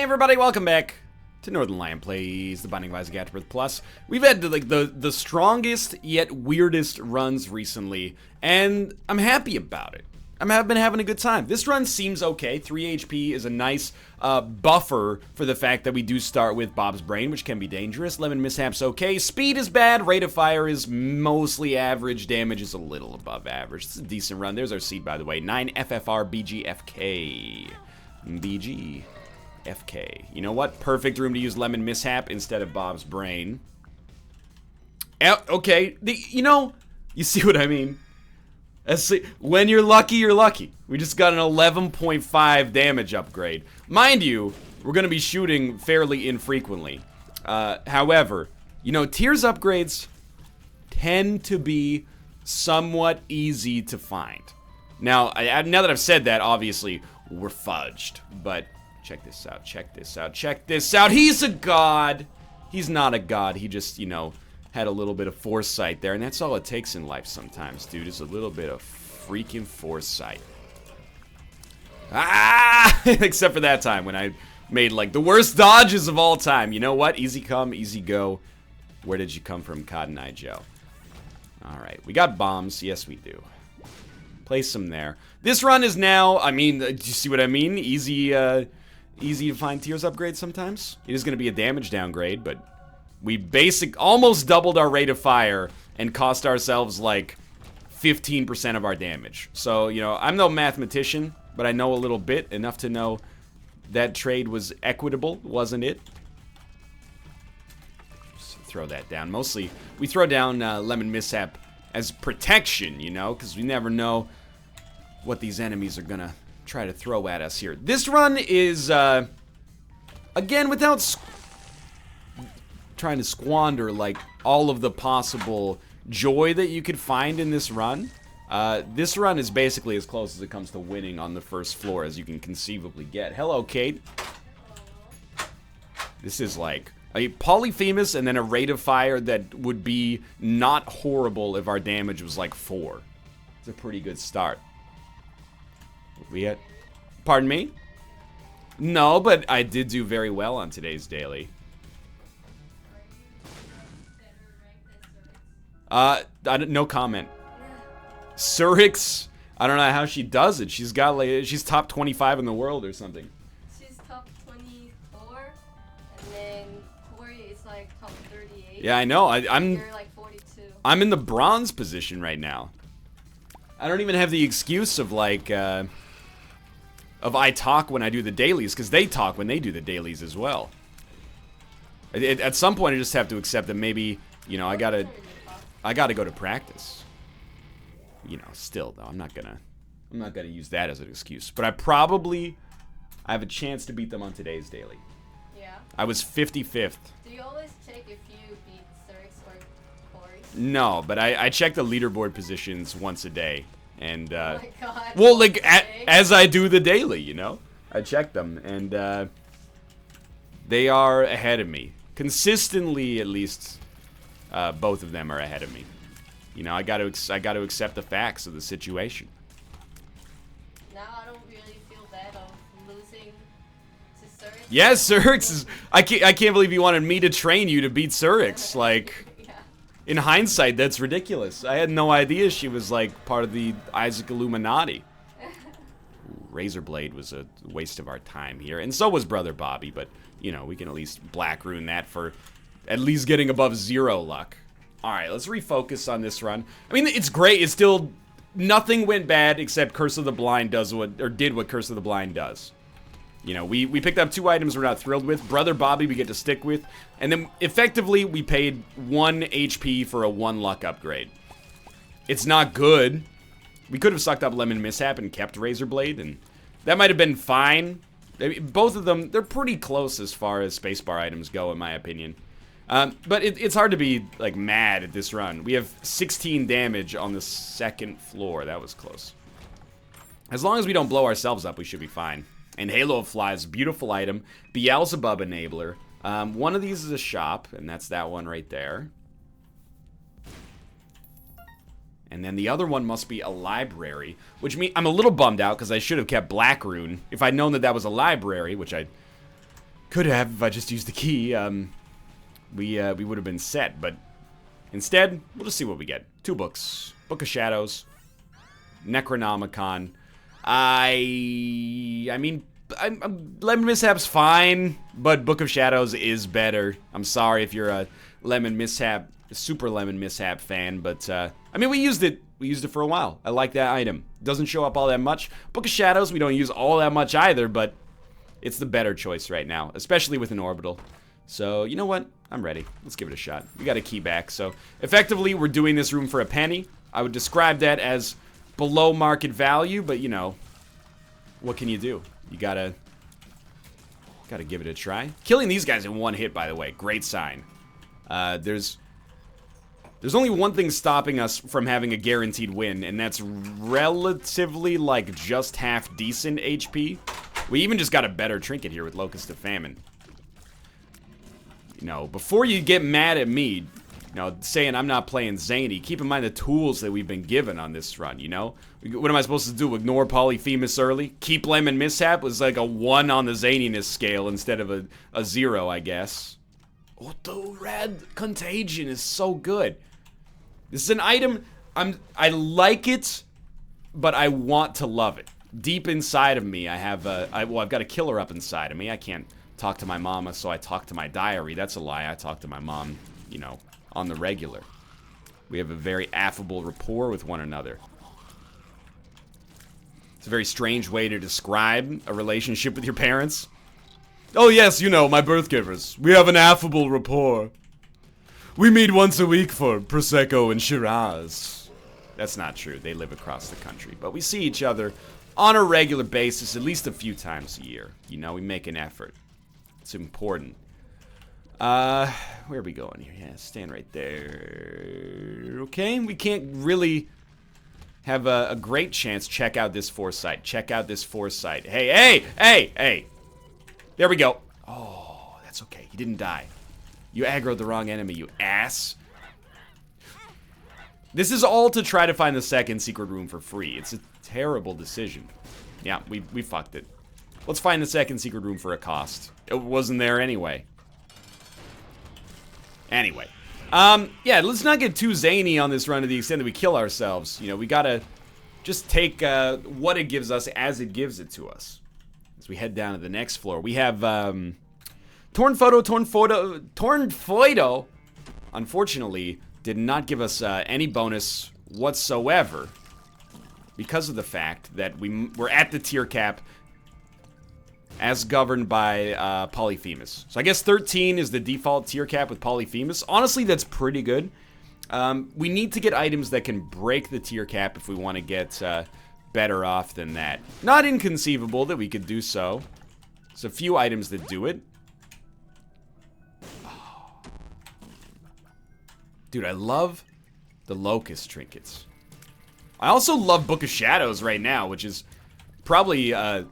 everybody, welcome back to Northernlion Plays the Binding of Isaac Afterbirth Plus. We've had like the strongest yet weirdest runs recently, and I'm happy about it. I've been having a good time. This run seems okay. 3 HP is a nice buffer for the fact that we do start with Bob's Brain, which can be dangerous. Lemon Mishap's okay. Speed is bad. Rate of fire is mostly average. Damage is a little above average. It's a decent run. There's our seed, by the way. 9 FFR BGFK. BGFK. You know what? Perfect room to use Lemon Mishap instead of Bob's Brain. Okay. You see what I mean? When you're lucky, you're lucky. We just got an 11.5 damage upgrade. Mind you, we're going to be shooting fairly infrequently. However, tiers upgrades tend to be somewhat easy to find. Now that I've said that, obviously, we're fudged. But check this out, check this out, check this out. He's a god. He's not a god. He just, had a little bit of foresight there, and that's all it takes in life sometimes, dude, is a little bit of freaking foresight. Ah! Except for that time when I made, like, the worst dodges of all time. You know what? Easy come, easy go. Where did you come from, Cotton Eye Joe? Alright, we got bombs. Yes, we do. Place them there. This run is now, do you see what I mean? Easy to find tiers upgrades sometimes. It is going to be a damage downgrade, but we almost doubled our rate of fire and cost ourselves like 15% of our damage. So, I'm no mathematician, but I know a little bit, enough to know that trade was equitable, wasn't it? Just throw that down. Mostly, we throw down Lemon Mishap as protection, because we never know what these enemies are gonna try to throw at us here. This run is, again, without trying to squander like all of the possible joy that you could find in this run. This run is basically as close as it comes to winning on the first floor as you can conceivably get. Hello, Kate. This is like a Polyphemus and then a rate of fire that would be not horrible if our damage was like 4. It's a pretty good start. Pardon me? No, but I did do very well on today's daily. No comment. Surix, I don't know how she does it. She's top 25 in the world or something. She's top 24, and then Corey is like top 38. Yeah, I know. You're like 42. I'm in the bronze position right now. I don't even have the excuse of like, I talk when I do the dailies, because they talk when they do the dailies as well. At some point, I just have to accept that maybe, I gotta go to practice. Still though, I'm not gonna use that as an excuse. But I have a chance to beat them on today's daily. Yeah. I was 55th. Do you always check if you beat Surix or Corey? No, but I check the leaderboard positions once a day, and oh my God. well, like as I do the daily, I check them, and they are ahead of me consistently, at least. Both of them are ahead of me. I got to accept the facts of the situation. Now I don't really feel bad of losing to Surix. Yes, Surix is. I can't believe you wanted me to train you to beat Surix. Like, Yeah. in hindsight, that's ridiculous. I had no idea she was like part of the Isaac Illuminati. Razorblade was a waste of our time here, and so was Brother Bobby. But we can at least black rune that for at least getting above 0 luck. Alright, let's refocus on this run. It's great. It's still... Nothing went bad except Curse of the Blind did what Curse of the Blind does. We picked up 2 items we're not thrilled with. Brother Bobby we get to stick with. And then, effectively, we paid 1 HP for a 1 luck upgrade. It's not good. We could have sucked up Lemon Mishap and kept Razorblade, and that might have been fine. Both of them, they're pretty close as far as spacebar items go, in my opinion. But it's hard to be, like, mad at this run. We have 16 damage on the 2nd floor. That was close. As long as we don't blow ourselves up, we should be fine. And Halo of Flies, beautiful item. Beelzebub enabler. One of these is a shop, and that's that one right there. And then the other one must be a library, which means I'm a little bummed out because I should have kept Black Rune. If I'd known that that was a library, which I Could have if I just used the key. We would have been set, but instead, we'll just see what we get. 2 books. Book of Shadows. Necronomicon. I mean, Lemon Mishap's fine, but Book of Shadows is better. I'm sorry if you're a Lemon Mishap, Super Lemon Mishap fan, but, I mean, we used it for a while. I like that item. Doesn't show up all that much. Book of Shadows, we don't use all that much either, but it's the better choice right now, especially with an orbital. So, you know what? I'm ready. Let's give it a shot. We got a key back, so effectively, we're doing this room for a penny. I would describe that as below market value, but, you know, what can you do? You gotta give it a try. Killing these guys in 1 hit, by the way, great sign. There's only one thing stopping us from having a guaranteed win, and that's relatively, like, just half decent HP. We even just got a better trinket here with Locust of Famine. You know, before you get mad at me, you know, saying I'm not playing zany, keep in mind the tools that we've been given on this run, you know? What am I supposed to do, ignore Polyphemus early? Keep Lemon Mishap was like a 1 on the zaniness scale instead of a 0, I guess. Auto Red Contagion is so good. This is an item, I like it, but I want to love it. Deep inside of me, I have I've got a killer up inside of me. I can't talk to my mama, so I talk to my diary. That's a lie. I talk to my mom, you know, on the regular. We have a very affable rapport with one another. It's a very strange way to describe a relationship with your parents. Oh yes, you know, my birth givers. We have an affable rapport. We meet once a week for Prosecco and Shiraz. That's not true. They live across the country. But we see each other on a regular basis, at least a few times a year. You know, we make an effort. It's important. Where are we going here? Yeah, stand right there. Okay, we can't really have a great chance. Check out this foresight. Check out this foresight. Hey, hey, hey, hey. There we go. Oh, that's okay. He didn't die. You aggroed the wrong enemy, you ass. This is all to try to find the second secret room for free. It's a terrible decision. Yeah, we fucked it. Let's find the second secret room for a cost. It wasn't there anyway. Anyway. Yeah, let's not get too zany on this run to the extent that we kill ourselves. You know, we gotta just take what it gives us as it gives it to us. As we head down to the next floor, we have Torn Foido, unfortunately, did not give us any bonus whatsoever because of the fact that we're at the tier cap as governed by Polyphemus. So I guess 13 is the default tier cap with Polyphemus. Honestly, that's pretty good. We need to get items that can break the tier cap if we want to get better off than that. Not inconceivable that we could do so. There's a few items that do it. Oh. Dude, I love the Locust trinkets. I also love Book of Shadows right now, which is probably, I'm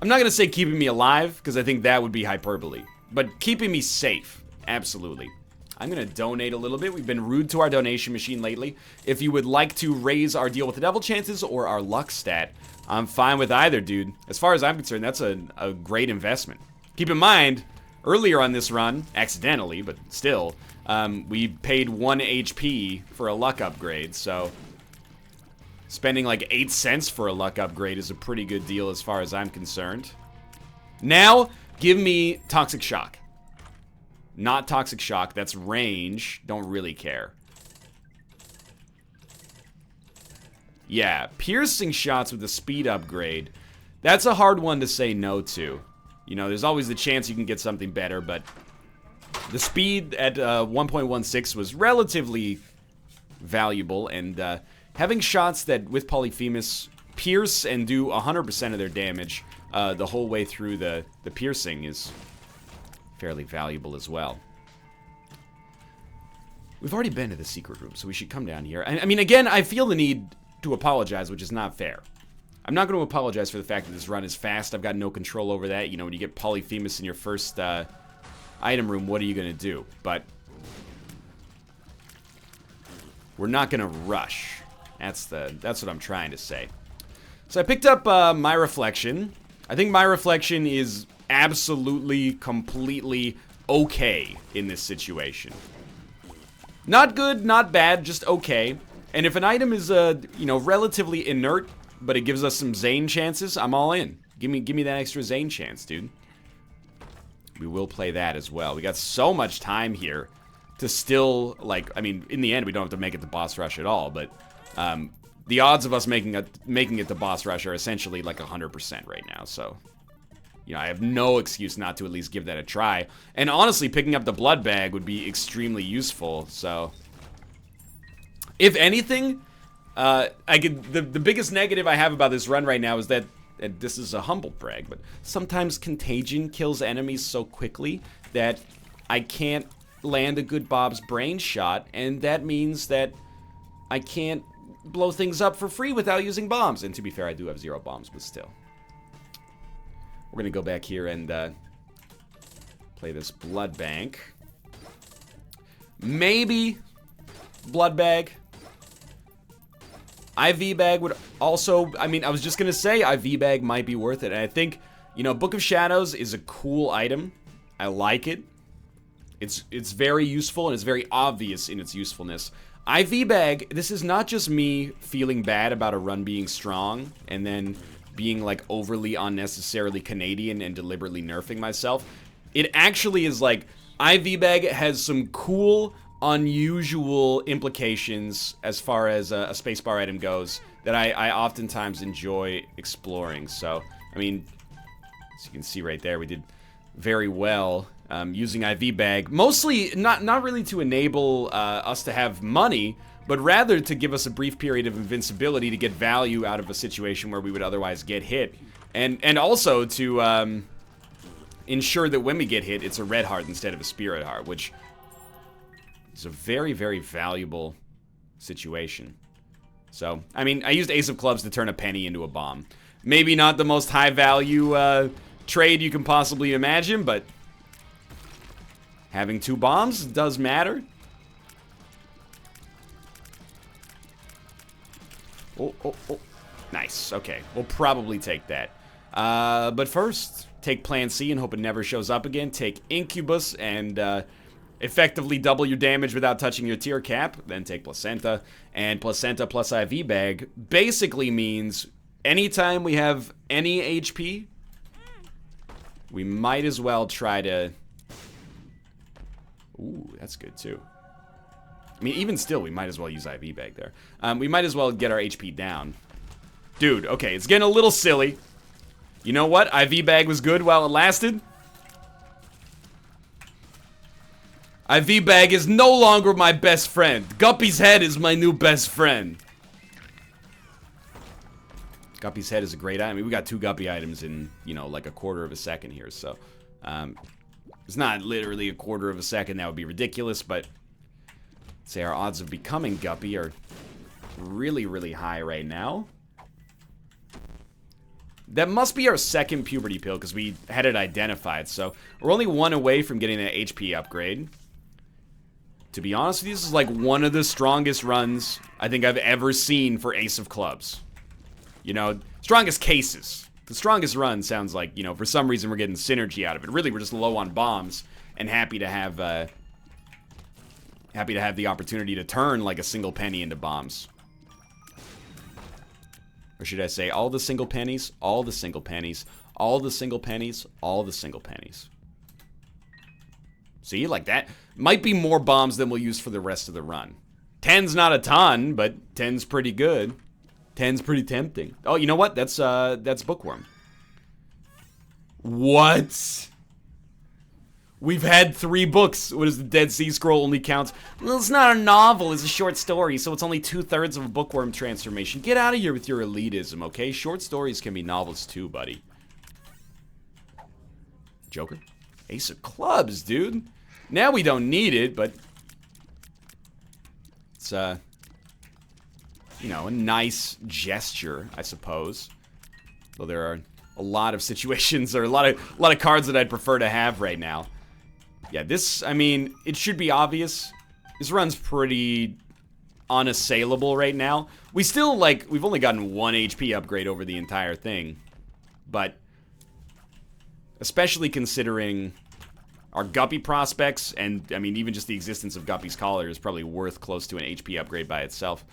not going to say keeping me alive, because I think that would be hyperbole. But keeping me safe, absolutely. I'm going to donate a little bit. We've been rude to our donation machine lately. If you would like to raise our deal with the devil chances or our luck stat, I'm fine with either, dude. As far as I'm concerned, that's a great investment. Keep in mind, earlier on this run, accidentally, but still, we paid 1 HP for a luck upgrade, so spending like 8 cents for a luck upgrade is a pretty good deal as far as I'm concerned. Now, give me Toxic Shock. Not Toxic Shock, that's range. Don't really care. Yeah, piercing shots with the speed upgrade. That's a hard one to say no to. You know, there's always the chance you can get something better, but the speed at 1.16 was relatively valuable, and having shots that, with Polyphemus, pierce and do 100% of their damage the whole way through the piercing is fairly valuable as well. We've already been to the secret room, so we should come down here. I mean, again, I feel the need to apologize, which is not fair. I'm not going to apologize for the fact that this run is fast. I've got no control over that. You know, when you get Polyphemus in your first item room, what are you going to do? But we're not going to rush. That's what I'm trying to say. So I picked up My Reflection. I think My Reflection is absolutely, completely okay in this situation. Not good, not bad, just okay. And if an item is, you know, relatively inert, but it gives us some Zane chances, I'm all in. Give me that extra Zane chance, dude. We will play that as well. We got so much time here to still, like, I mean, in the end, we don't have to make it to boss rush at all, but the odds of us making it to boss rush are essentially like 100% right now, so... You know, I have no excuse not to at least give that a try. And honestly, picking up the blood bag would be extremely useful, so... If anything, the biggest negative I have about this run right now is that, and this is a humble brag, but sometimes contagion kills enemies so quickly that I can't land a good Bob's brain shot, and that means that I can't blow things up for free without using bombs. And to be fair, I do have 0 bombs, but still. We're gonna go back here and play this blood bank. Maybe blood bag. IV bag would also, I mean, I was just gonna say IV bag might be worth it. And I think, you know, Book of Shadows is a cool item. I like it. It's very useful and it's very obvious in its usefulness. IV bag, this is not just me feeling bad about a run being strong and then being like overly unnecessarily Canadian and deliberately nerfing myself. It actually is like, IV bag has some cool, unusual implications as far as a spacebar item goes that I oftentimes enjoy exploring. So, I mean, as you can see right there, we did very well using IV bag. Mostly, not really to enable us to have money, but rather to give us a brief period of invincibility to get value out of a situation where we would otherwise get hit. And also to ensure that when we get hit, it's a red heart instead of a spirit heart, which is a very, very valuable situation. So, I mean, I used Ace of Clubs to turn a penny into a bomb. Maybe not the most high value trade you can possibly imagine, but having 2 bombs does matter. Oh. Nice. Okay. We'll probably take that. But first, take Plan C and hope it never shows up again. Take Incubus and effectively double your damage without touching your tier cap. Then take Placenta. And Placenta plus IV bag basically means anytime we have any HP, we might as well try to... Ooh, that's good too. I mean, even still, we might as well use IV bag there. We might as well get our HP down. Dude, okay, it's getting a little silly. You know what? IV bag was good while it lasted. IV bag is no longer my best friend. Guppy's head is my new best friend. Guppy's head is a great item. I mean, we got 2 Guppy items in, you know, like a quarter of a second here, so... it's not literally a quarter of a second. That would be ridiculous, but... I'd say our odds of becoming Guppy are really, really high right now. That must be our second puberty pill, because we had it identified, so... We're only 1 away from getting an HP upgrade. To be honest with you, this is like one of the strongest runs I think I've ever seen for Ace of Clubs. You know, strongest cases. The strongest run sounds like, you know, for some reason we're getting synergy out of it. Really, we're just low on bombs and happy to have the opportunity to turn like a single penny into bombs. Or should I say all the single pennies, all the single pennies, all the single pennies, all the single pennies. See, like that might be more bombs than we'll use for the rest of the run. 10's not a ton, but 10's pretty good. 10's pretty tempting. Oh, you know what? That's Bookworm. What? We've had 3 books. What is the Dead Sea Scroll only counts? Well, it's not a novel. It's a short story, so it's only 2/3 of a Bookworm transformation. Get out of here with your elitism, okay? Short stories can be novels too, buddy. Joker? Ace of Clubs, dude. Now we don't need it, but it's, you know, a nice gesture, I suppose. Though there are a lot of situations, or a lot of cards that I'd prefer to have right now. Yeah, this, I mean, it should be obvious. This run's pretty unassailable right now. We still, like, we've only gotten 1 HP upgrade over the entire thing. But especially considering our Guppy prospects, and, I mean, even just the existence of Guppy's Collar is probably worth close to an HP upgrade by itself.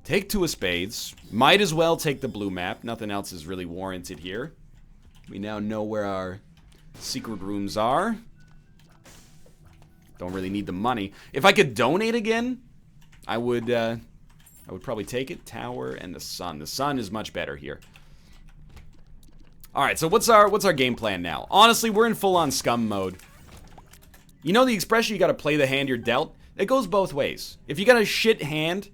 Take 2 of spades. Might as well take the blue map. Nothing else is really warranted here. We now know where our secret rooms are. Don't really need the money. If I could donate again, I would probably take it. Tower and the sun. The sun is much better here. All right, so what's our game plan now? Honestly, we're in full-on scum mode. You know the expression, you got to play the hand you're dealt? It goes both ways. If you got a shit hand,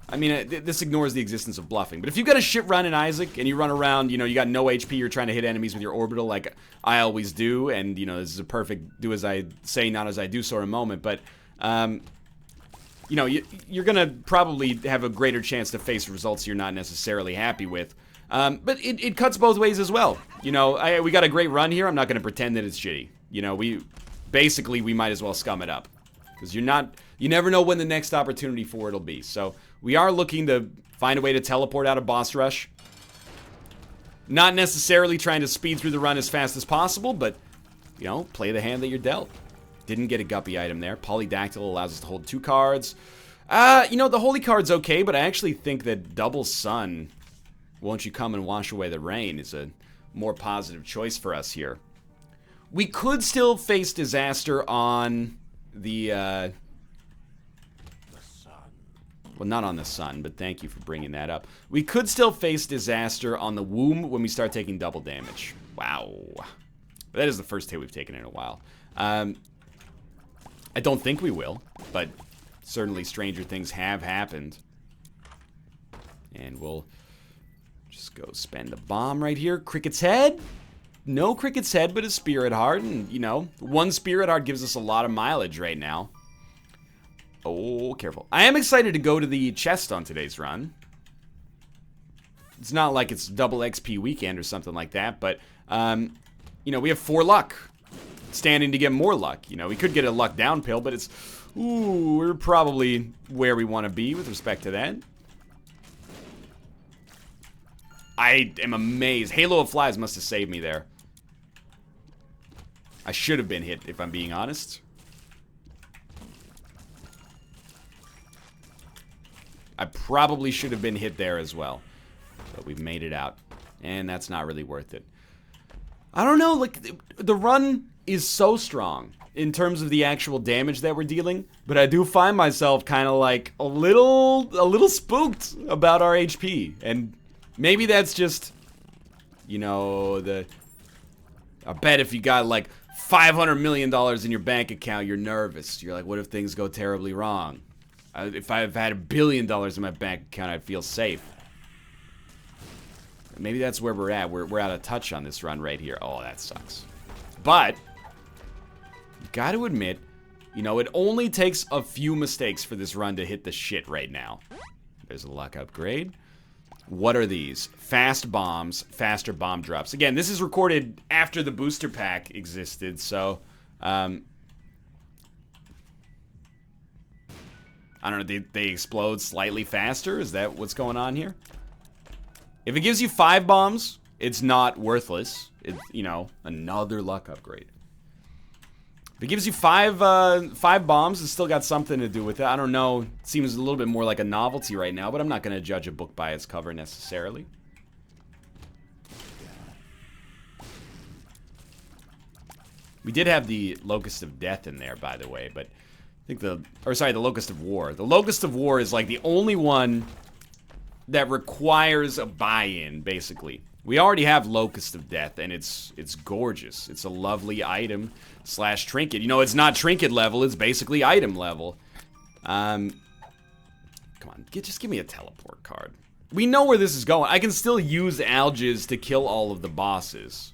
I mean, this ignores the existence of bluffing, but if you've got a shit run in Isaac and you run around, you know, you got no HP, you're trying to hit enemies with your orbital like I always do, and, you know, this is a perfect do as I say, not as I do sort of moment, but, you know, you're going to probably have a greater chance to face results you're not necessarily happy with. But it cuts both ways as well. You know, we got a great run here. I'm not going to pretend that it's shitty. You know, we might as well scum it up. Because you never know when the next opportunity for it'll be. So we are looking to find a way to teleport out of boss rush. Not necessarily trying to speed through the run as fast as possible, but, you know, play the hand that you're dealt. Didn't get a Guppy item there. Polydactyl allows us to hold 2 cards. You know, the Holy card's okay, but I actually think that Double Sun, Won't You Come and Wash Away the Rain, is a more positive choice for us here. We could still face disaster on the well, not on the sun, but thank you for bringing that up. We could still face disaster on the womb when we start taking double damage. Wow. That is the first hit we've taken in a while. I don't think we will, but certainly stranger things have happened. And we'll just go spend a bomb right here. Cricket's Head? No Cricket's Head, but a Spirit Heart. And, you know, 1 Spirit Heart gives us a lot of mileage right now. Oh, careful. I am excited to go to the chest on today's run. It's not like it's double XP weekend or something like that, but, you know, we have 4 luck. Standing to get more luck. You know, we could get a luck down pill, but it's, ooh, we're probably where we want to be with respect to that. I am amazed. Halo of Flies must have saved me there. I should have been hit, if I'm being honest. I probably should have been hit there as well. But we've made it out. And that's not really worth it. I don't know, like, the run is so strong in terms of the actual damage that we're dealing, but I do find myself kind of like a little spooked about our HP. And maybe that's just, you know, I bet if you got like $500 million in your bank account, you're nervous. You're like, what if things go terribly wrong? If I've had $1 billion in my bank account, I'd feel safe. Maybe that's where we're at. We're out of touch on this run right here. Oh, that sucks. But you got to admit, you know, it only takes a few mistakes for this run to hit the shit right now. There's a luck upgrade. What are these? Fast bombs, faster bomb drops. Again, this is recorded after the booster pack existed, so I don't know, they explode slightly faster? Is that what's going on here? If it gives you 5 bombs, it's not worthless. It's, you know, another luck upgrade. If it gives you 5 bombs, it's still got something to do with it. I don't know. It seems a little bit more like a novelty right now, but I'm not going to judge a book by its cover necessarily. We did have the Locust of Death in there, by the way, but I think the Locust of War. The Locust of War is like the only one that requires a buy-in, basically. We already have Locust of Death, and it's gorgeous. It's a lovely item / trinket. You know, it's not trinket level, it's basically item level. Come on, just give me a teleport card. We know where this is going. I can still use Algiz to kill all of the bosses.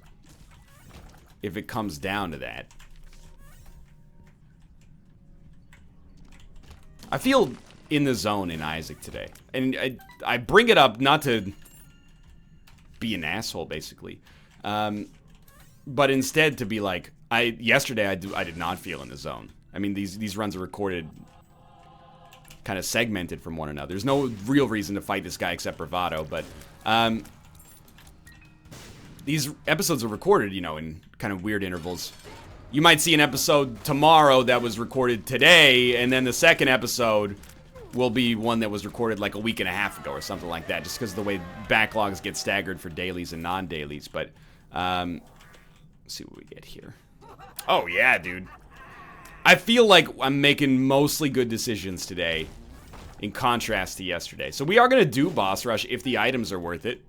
If it comes down to that. I feel in the zone in Isaac today. And I bring it up not to be an asshole, basically. But instead to be like, yesterday I did not feel in the zone. I mean, these runs are recorded kind of segmented from one another. There's no real reason to fight this guy except bravado, but these episodes are recorded, you know, in kind of weird intervals. You might see an episode tomorrow that was recorded today, and then the second episode will be one that was recorded like a week and a half ago or something like that, just because of the way backlogs get staggered for dailies and non-dailies. But, let's see what we get here. Oh, yeah, dude. I feel like I'm making mostly good decisions today, in contrast to yesterday. So we are going to do Boss Rush if the items are worth it.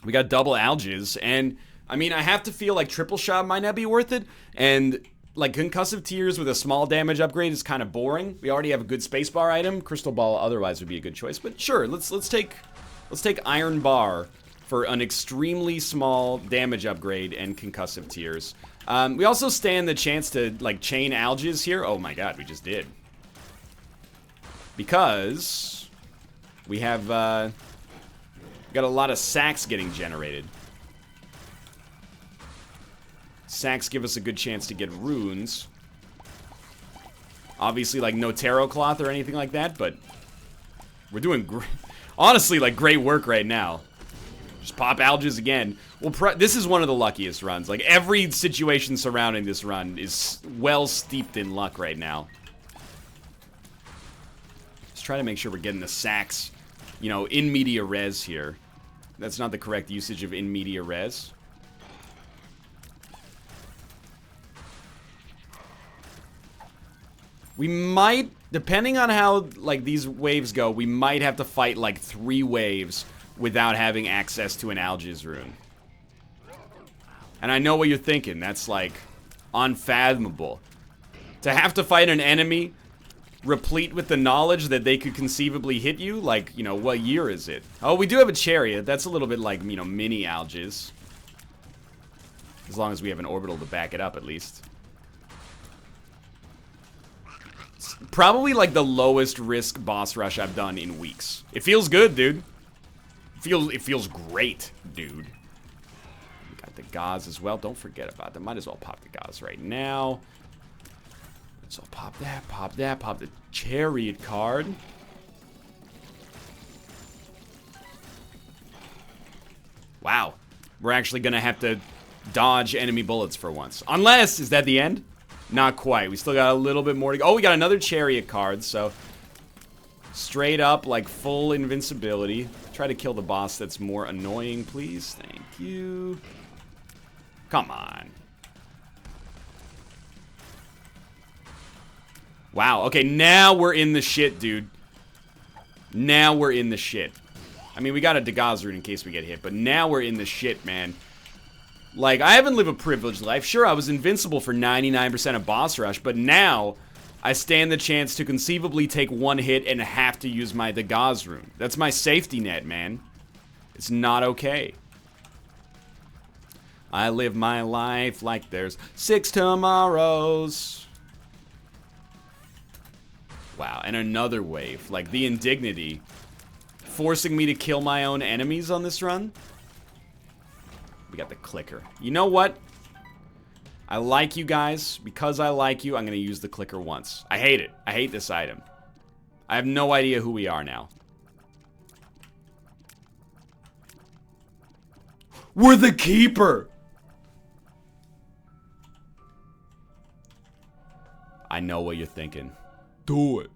We got double alges, and I mean, I have to feel like triple shot might not be worth it, and like concussive tears with a small damage upgrade is kind of boring. We already have a good spacebar item. Crystal ball otherwise would be a good choice, but sure, let's take iron bar for an extremely small damage upgrade and concussive tears. We also stand the chance to like chain alges here. Oh my god, we just did. Because we have got a lot of sacks getting generated. Sacks give us a good chance to get runes. Obviously, like, no tarot cloth or anything like that, but we're doing great. Honestly, like, great work right now. Just pop alges again. Well, this is one of the luckiest runs. Like, every situation surrounding this run is well steeped in luck right now. Just try to make sure we're getting the sacks, you know, in media res here. That's not the correct usage of in media res. We might, depending on how, like, these waves go, we might have to fight, like, 3 waves without having access to an alges rune. And I know what you're thinking. That's, like, unfathomable. To have to fight an enemy replete with the knowledge that they could conceivably hit you, like, you know, what year is it? Oh, we do have a chariot. That's a little bit like, you know, mini alges. As long as we have an orbital to back it up, at least. Probably like the lowest risk boss rush I've done in weeks. It feels good, dude. It feels great, dude. We got the gauze as well. Don't forget about them. Might as well pop the gauze right now. Let's all pop that, pop the chariot card. Wow. We're actually gonna have to dodge enemy bullets for once. Unless, is that the end? Not quite. We still got a little bit more to go. Oh, we got another chariot card, so straight up, like, full invincibility. Try to kill the boss that's more annoying, please. Thank you. Come on. Wow, okay, now we're in the shit, dude. Now we're in the shit. I mean, we got a Dagaz rune in case we get hit, but now we're in the shit, man. Like, I haven't lived a privileged life. Sure, I was invincible for 99% of boss rush, but now I stand the chance to conceivably take 1 hit and have to use my Dagaz rune. That's my safety net, man. It's not okay. I live my life like there's 6 tomorrows. Wow, and another wave. Like, the indignity. Forcing me to kill my own enemies on this run. We got the clicker. You know what? I like you guys. Because I like you, I'm going to use the clicker once. I hate it. I hate this item. I have no idea who we are now. We're the keeper! I know what you're thinking. Do it.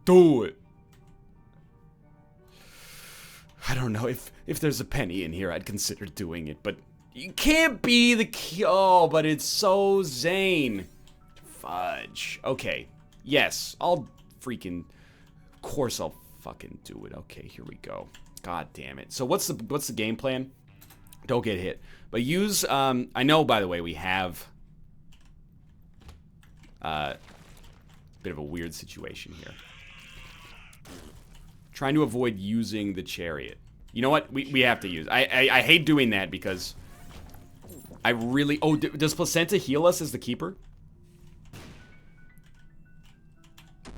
Do it. I don't know, if there's a penny in here, I'd consider doing it, but you can't be the key. Oh, but it's so Zane. Fudge. Okay. Yes, I'll freaking, of course I'll fucking do it. Okay, here we go. God damn it. So what's the game plan? Don't get hit. But use, I know, by the way, we have a bit of a weird situation here. Trying to avoid using the chariot. You know what? We have to use. I hate doing that because I really... Oh, does Placenta heal us as the keeper?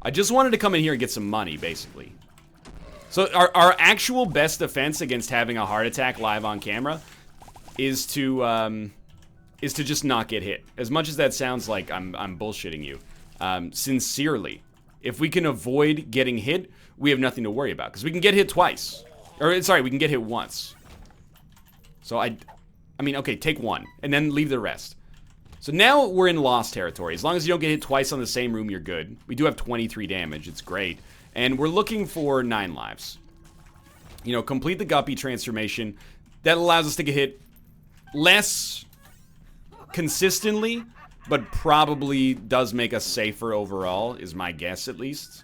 I just wanted to come in here and get some money, basically. So our actual best defense against having a heart attack live on camera is to just not get hit. As much as that sounds like I'm bullshitting you, sincerely, if we can avoid getting hit, we have nothing to worry about because we can get hit twice, or sorry, we can get hit once. So I mean, okay, take 1, and then leave the rest. So now we're in lost territory. As long as you don't get hit twice on the same room, you're good. We do have 23 damage. It's great. And we're looking for 9 lives. You know, complete the Guppy transformation. That allows us to get hit less consistently, but probably does make us safer overall, is my guess at least.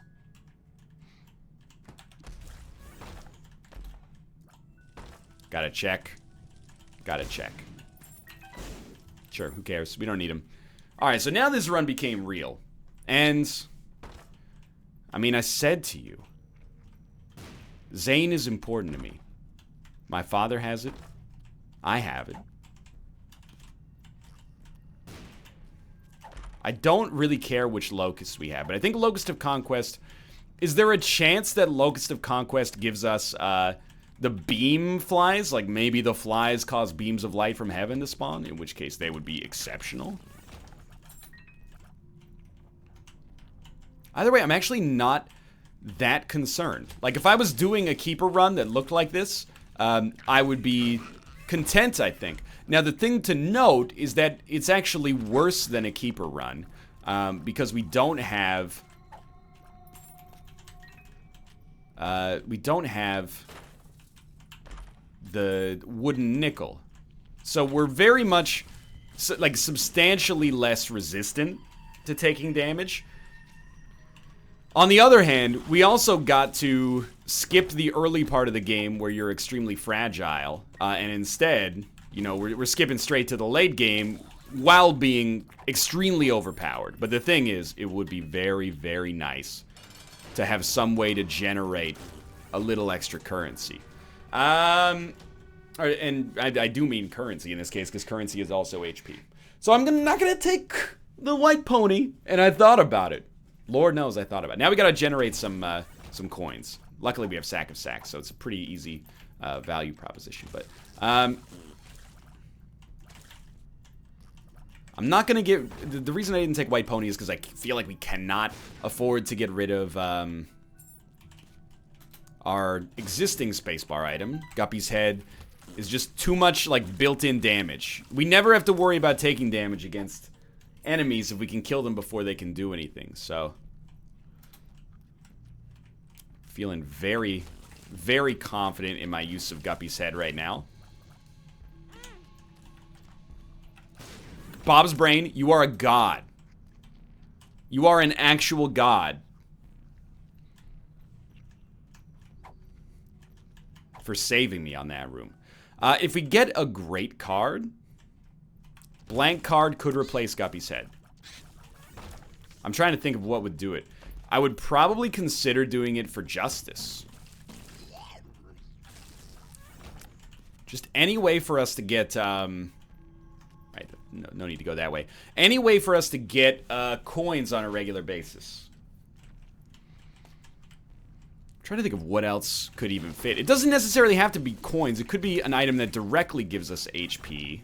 Gotta check. Gotta check. Sure, who cares? We don't need him. Alright, so now this run became real. And I mean, I said to you, Zane is important to me. My father has it. I have it. I don't really care which Locust we have, but I think Locust of Conquest... Is there a chance that Locust of Conquest gives us, the beam flies? Like, maybe the flies cause beams of light from heaven to spawn? In which case, they would be exceptional. Either way, I'm actually not that concerned. Like, if I was doing a Keeper run that looked like this, I would be content, I think. Now, the thing to note is that it's actually worse than a Keeper run, because we don't have... the wooden nickel. So we're very much, like, substantially less resistant to taking damage. On the other hand, we also got to skip the early part of the game where you're extremely fragile, and instead, you know, we're skipping straight to the late game while being extremely overpowered. But the thing is, it would be very, very nice to have some way to generate a little extra currency. And I do mean currency in this case, because currency is also HP. So I'm not gonna take the white pony, and I thought about it. Lord knows I thought about it. Now we gotta generate some coins. Luckily we have Sack of Sacks, so it's a pretty easy value proposition. But I'm not gonna get... The reason I didn't take white pony is because I feel like we cannot afford to get rid of our existing spacebar item. Guppy's head is just too much, like, built-in damage. We never have to worry about taking damage against enemies if we can kill them before they can do anything, so... Feeling very, very confident in my use of Guppy's head right now. Bob's Brain, you are a god. You are an actual god. For saving me on that room. If we get a great card, blank card could replace Guppy's head. I'm trying to think of what would do it. I would probably consider doing it for Justice. Just any way for us to get, right, no need to go that way. Any way for us to get coins on a regular basis. Trying to think of what else could even fit. It doesn't necessarily have to be coins. It could be an item that directly gives us HP.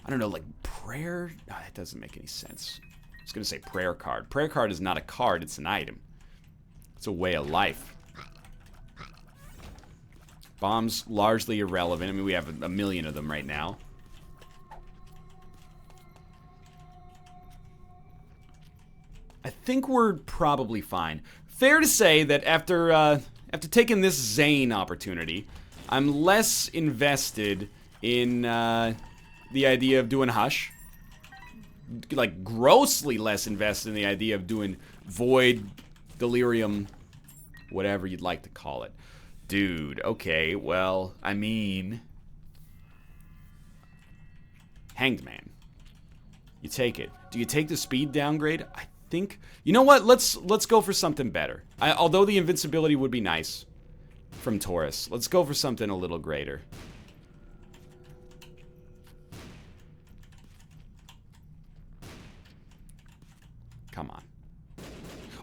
I don't know, like prayer? No, that doesn't make any sense. I was gonna say prayer card. Prayer card is not a card, it's an item. It's a way of life. Bombs, largely irrelevant. I mean, we have a million of them right now. I think we're probably fine. Fair to say that after taking this Zane opportunity, I'm less invested in the idea of doing Hush. Like, grossly less invested in the idea of doing Void, Delirium, whatever you'd like to call it. Dude, okay, well, I mean... Hanged Man. You take it. Do you take the speed downgrade? I think... You know what? Let's go for something better. Although the invincibility would be nice from Taurus, let's go for something a little greater. Come on.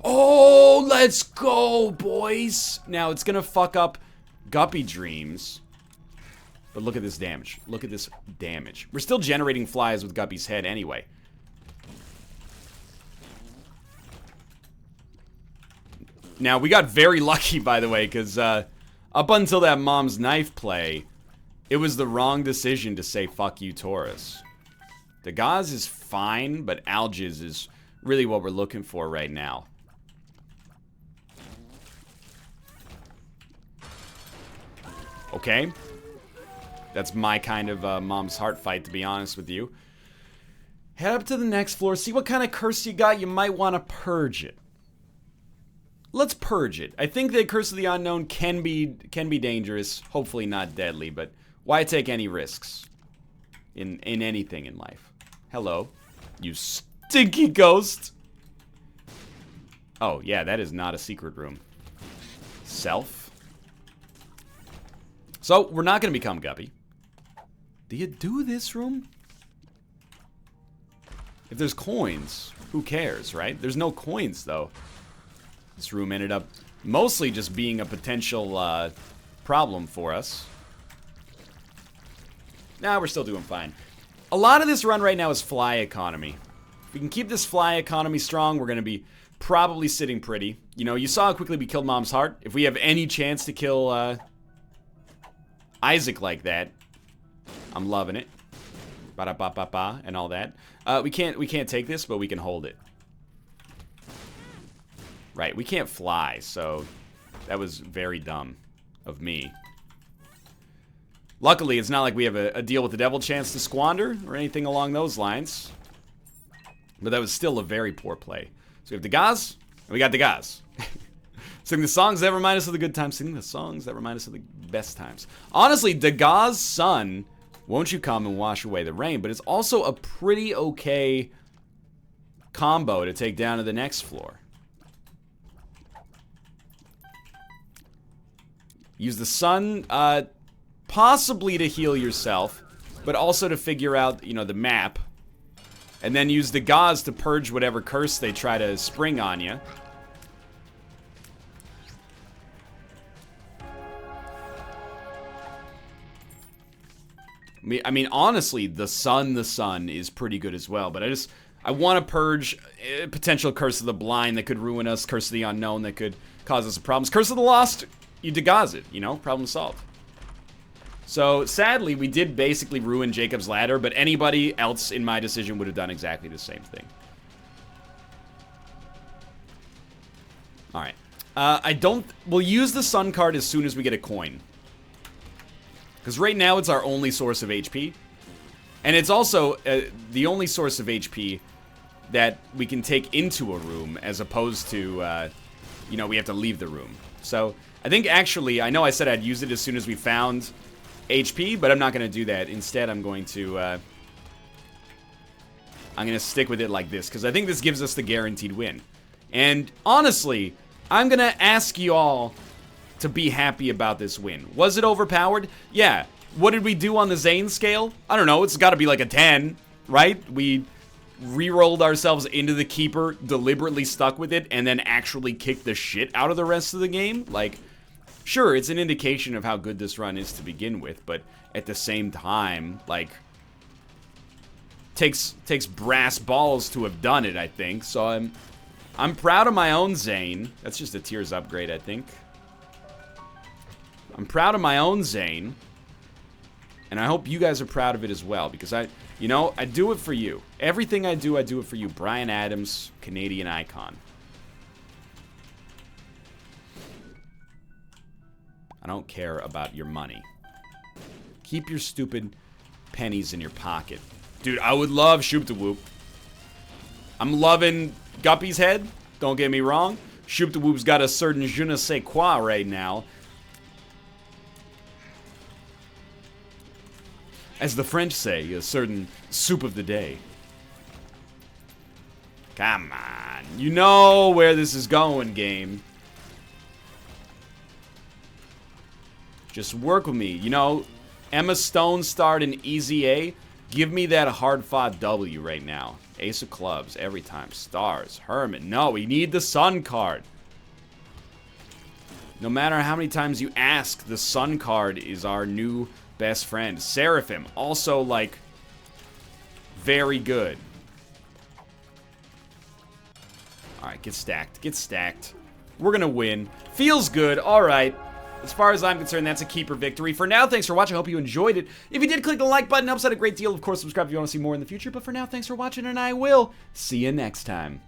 Oh, let's go, boys! Now, it's gonna fuck up Guppy Dreams. But look at this damage. Look at this damage. We're still generating flies with Guppy's head anyway. Now, we got very lucky, by the way, because up until that Mom's Knife play, It was the wrong decision to say fuck you, Taurus. The Gauze is fine, but Algiz is really what we're looking for right now. Okay. That's my kind of mom's heart fight, to be honest with you. Head up to the next floor, see what kind of curse you got. You might want to purge it. Let's purge it. I think that Curse of the Unknown can be dangerous, hopefully not deadly, but why take any risks in anything in life? Hello, you stinky ghost. Oh, yeah, that is not a secret room. Self. So, we're not going to become Guppy. Do you do this room? If there's coins, who cares, right? There's no coins, though. This room ended up mostly just being a potential problem for us. Nah, we're still doing fine. A lot of this run right now is fly economy. If we can keep this fly economy strong, we're going to be probably sitting pretty. You know, you saw how quickly we killed Mom's Heart. If we have any chance to kill Isaac like that, I'm loving it. Ba-da-ba-ba-ba and all that. We can't take this, but we can hold it. Right, we can't fly, so that was very dumb of me. Luckily, it's not like we have a deal with the devil chance to squander or anything along those lines. But that was still a very poor play. So we have the Gauze, and we got the Gauze. Sing the songs that remind us of the good times. Sing the songs that remind us of the best times. Honestly, the Gauze Sun, won't you come and wash away the rain? But it's also a pretty okay combo to take down to the next floor. Use the Sun, possibly to heal yourself, but also to figure out, you know, the map. And then use the Gauze to purge whatever curse they try to spring on you. I mean, honestly, the Sun is pretty good as well, but I want to purge potential Curse of the Blind that could ruin us, Curse of the Unknown that could cause us problems. Curse of the Lost, you degauze it, you know, problem solved. So, sadly, we did basically ruin Jacob's Ladder, but anybody else in my decision would have done exactly the same thing. Alright. We'll use the Sun card as soon as we get a coin. Because right now it's our only source of HP. And it's also the only source of HP that we can take into a room as opposed to, you know, we have to leave the room. So, I think actually, I know I said I'd use it as soon as we found HP, but I'm not going to do that. Instead, I'm going to stick with it like this, because I think this gives us the guaranteed win. And honestly, I'm going to ask you all to be happy about this win. Was it overpowered? Yeah. What did we do on the Zane scale? I don't know. It's got to be like a 10, right? We re-rolled ourselves into the Keeper, deliberately stuck with it, and then actually kicked the shit out of the rest of the game. Like, sure, it's an indication of how good this run is to begin with, but at the same time, like, takes brass balls to have done it, I think. So I'm proud of my own Zane. That's just a Tears upgrade, I think. I'm proud of my own Zane, and I hope you guys are proud of it as well, because I do it for you. Everything I do it for you. Bryan Adams, Canadian icon. I don't care about your money. Keep your stupid pennies in your pocket. Dude, I would love Shoop da Whoop. I'm loving Guppy's head. Don't get me wrong. Shoop da Whoop's got a certain je ne sais quoi right now. As the French say, a certain soup of the day. Come on. You know where this is going, game. Just work with me. You know, Emma Stone starred in Easy A. Give me that hard-fought W right now. Ace of Clubs every time. Stars. Herman. No, we need the Sun card. No matter how many times you ask, the Sun card is our new best friend. Seraphim. Also, like, very good. Alright, get stacked. Get stacked. We're gonna win. Feels good. Alright. as far as I'm concerned, that's a keeper victory. For now, thanks for watching. I hope you enjoyed it. If you did, click the like button. Helps out a great deal. Of course, subscribe if you want to see more in the future. But for now, thanks for watching, and I will see you next time.